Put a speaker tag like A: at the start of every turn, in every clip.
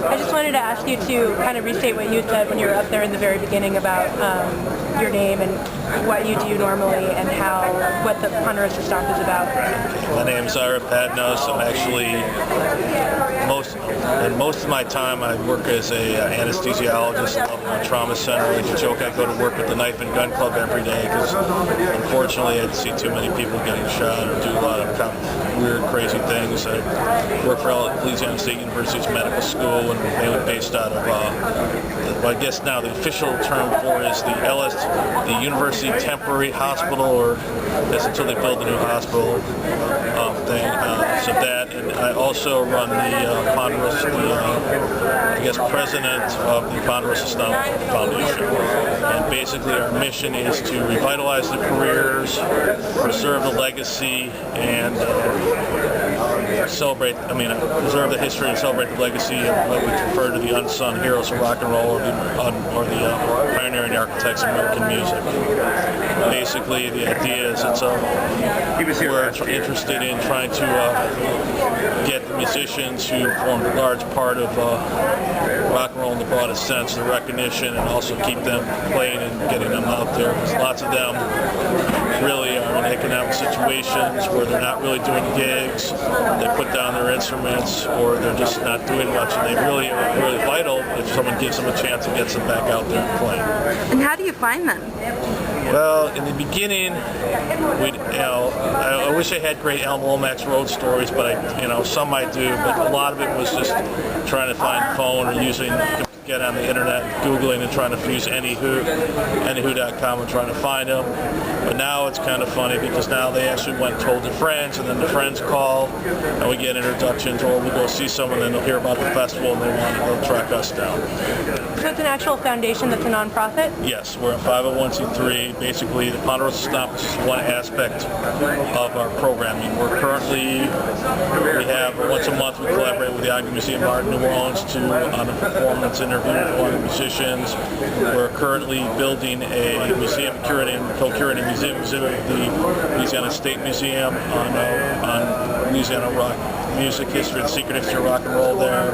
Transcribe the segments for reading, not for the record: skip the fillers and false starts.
A: I just wanted to ask you to kind of restate what you said when you were up there in the very beginning about your name and what you do normally and what the Ponderosa Stomp is about.
B: My name's Padnos. I'm actually most of my time I work as a anesthesiologist up in a trauma center. I joke I go to work at the Knife and Gun Club every day because unfortunately I see too many people getting shot or do a lot of weird, crazy things. I work for Louisiana State University's medical school and mainly based out of, I guess now the official term for it is the University Temporary Hospital, or that's until they build a new hospital thing. So that, and I also run the Ponderosa, president of the Ponderosa Stomp Foundation. And basically our mission is to revitalize the careers, preserve the legacy, and preserve the history and celebrate the legacy of what we refer to the unsung heroes of rock and roll, or the pioneering architects of American music. Basically, the idea is we're interested in trying to get the musicians who form a large part of rock and roll in the broadest sense, the recognition, and also keep them playing and getting them out there, because lots of them really are in economic situations where they're not really doing gigs, they put down their instruments, or they're just not doing much, and they really are really vital if someone gives them a chance and gets them back out there and playing.
A: And how do you find them?
B: Well, in the beginning, I wish I had great Elm Lomax road stories, but some I do, but a lot of it was just trying to find phone or get on the internet, Googling and trying to use anywho.com and trying to find them. But now it's kind of funny because now they actually went and told their friends, and then the friends call, and we get introductions, or we go see someone and they'll hear about the festival and they'll track us down.
A: So it's an actual foundation that's a nonprofit?
B: Yes, we're a 501c3. Basically, the Ponderosa Stomp is just one aspect of our programming. We have once a month we collaborate with the Ivy Museum of Art in New Orleans on a performance interview with one of the musicians. We're currently building a museum co-curating museum exhibit at the Louisiana State Museum on Louisiana rock music history, the secret history of rock and roll there.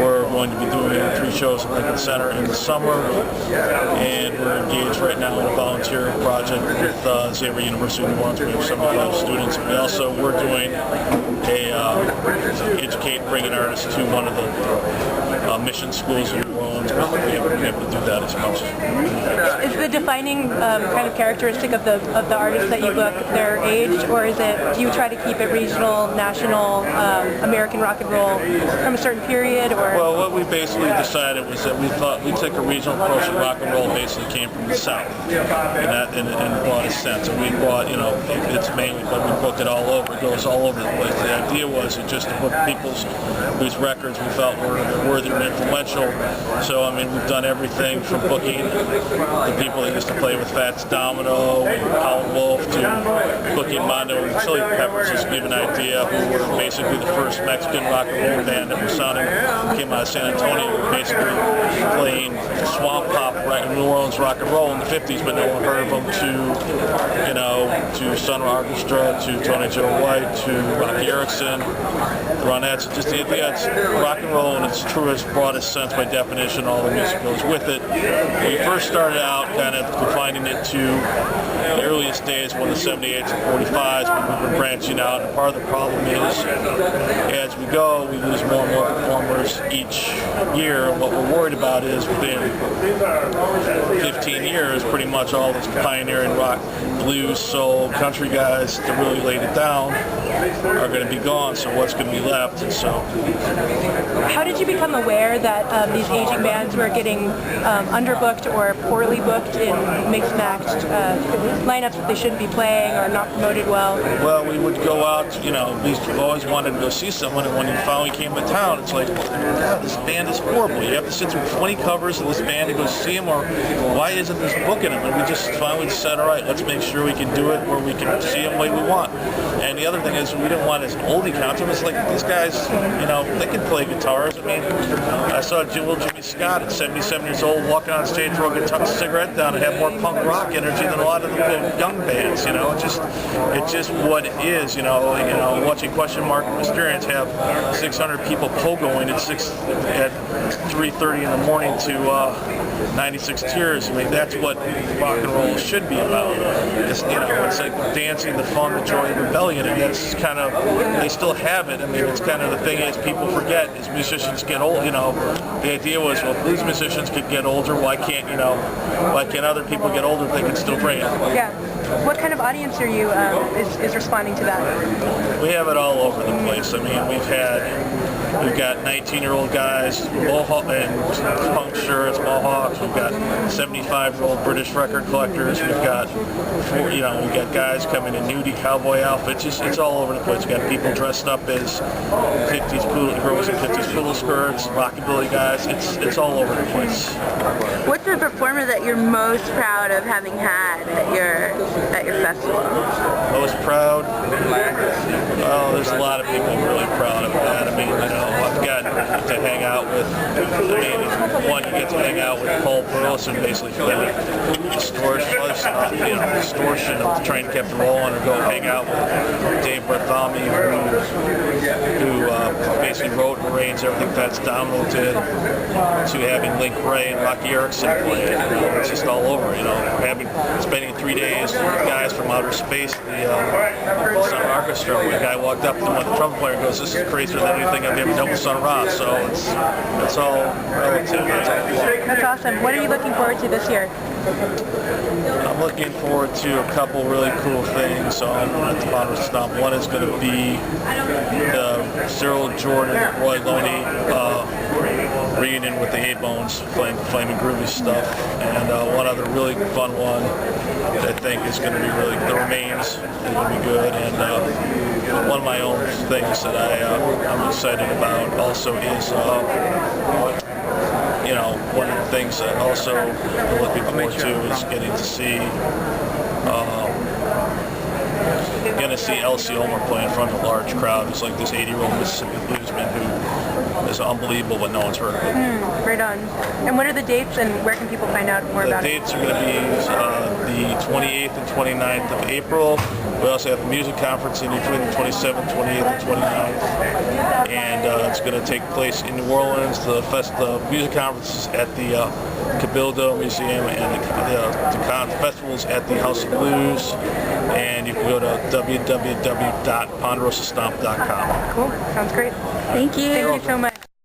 B: We're going to be doing 3 shows at Lincoln Center in the summer, and we're engaged right now in a volunteer project with Xavier University of New Orleans. We have 75 students. We're doing bringing artists to one of the mission schools in New Orleans, but we haven't been able to do that as much.
A: Is the defining kind of characteristic of the artists that you book their age, or do you try to keep it regional, national, American rock and roll from a certain period? Or
B: well, what we basically decided was that we thought we'd take a regional approach to rock and roll. Basically came from the South in the broadest sense, and we brought it's mainly, but we booked it all over. It goes all over the place. The idea was just to book people whose records we felt were worthy and influential. So we've done everything from booking the people that used to play with Fats Domino and Howlin' Wolf to booking Mondo and Chili Peppers, just to give an idea, who were basically the first Mexican rock and roll band that came out of San Antonio, basically playing swamp pop right in New Orleans rock and roll in the 50s, but no one heard of them, to Sun Ra Orchestra, to Tony Joe White, to Rocky Erickson, the Ronettes. Just the idea, it's rock and roll in its truest, broadest sense by definition. All the music goes with it. We first started out kind of confining it to the earliest days, when the 78s and 45s, but we've been branching out, and part of the problem is, as we go, we lose more and more performers each year, and what we're worried about is within 15 years, pretty much all this pioneering rock, blues, soul, country guys that really laid it down are going to be gone, so what's going to be left? And so,
A: how did you become aware that these aging bands were getting underbooked or poorly booked in mixed-matched lineups that they shouldn't be playing or not promoted well?
B: Well, we would go out, we've always wanted to go see someone, and when you finally came to town, it's like, God, this band is horrible. You have to sit through 20 covers of this band to go see them, or why isn't this booking them? And we just finally said, all right, let's make sure sure we can do it where we can see them the way we want. And the other thing is, we didn't want as oldie concert. It's like these guys, you know, they can play guitars. I mean, I saw Jimmy Scott at 77 years old walking on stage, throw a cigarette down, and have more punk rock energy than a lot of the young bands. You know, it's just what it is. You know, watching Question Mark and Mysterians have 600 people pogoing at 3:30 in the morning to 96 Tears. I mean, that's what rock and roll should be about. It's, you know, it's like dancing, the fun, the joy, the rebellion, and that's kind of, they still have it. I mean, it's kind of the thing is, people forget as musicians get old. You know, the idea was, well, if these musicians could get older, why can't other people get older if they can still bring it?
A: Yeah. What kind of audience are you is responding to that?
B: We have it all over the place. I mean, we've got 19-year-old guys, mohawk and punk shirts, mohawks. We've got 75-year-old British record collectors. We've got, we've got guys coming in nudie cowboy outfits. It's all over the place. We've got people dressed up as 50s girls in 50s poodle skirts, rockabilly guys. It's all over the place.
C: What's the performer that you're most proud of having had at your festival?
B: Most proud? Well, there's a lot of people really proud of that. I mean, you know, I've got to hang out with, one, you get to hang out with Paul Ponderosa, basically for the distortion of Train Kept Rolling, or go hang out with Dave Bartholomew, who basically wrote and arranged everything that's Domino did, to having Link Ray and Rocky Erickson play. You know, it's just all over, you know. Spending 3 days with guys from outer space, the Sun Orchestra, where a guy walked up to one of the trumpet player and goes, "This is crazier than anything I've ever done with Sun Ra." So it's all relative.
A: That's awesome. What are you looking forward to this year?
B: I'm looking forward to a couple really cool things at the Ponderosa Stomp. One is going to be the Cyril Jordan, Roy Loney reunion with the A-Bones, playing Flaming Groovy stuff. And one other really fun one that I think is going to be really, The Remains is going to be good. And one of my own things that I'm excited about also is you know, one of the things that also I'm looking forward to is getting to see Elsie Ulmer play in front of a large crowd. It's like this 80-year-old Mississippi bluesman who is unbelievable, but no one's heard of him.
A: Right on. And what are the dates, and where can people find out more about it?
B: The dates are going to be the 28th and 29th of April. We also have a music conference in between the 27th, 28th, and 29th. And it's going to take place in New Orleans. The music conference is at the Cabildo Museum, and the festival's at the House of Blues. And you can go to www.ponderosastomp.com.
A: Cool. Sounds great.
C: Thank you.
A: Thank you so much.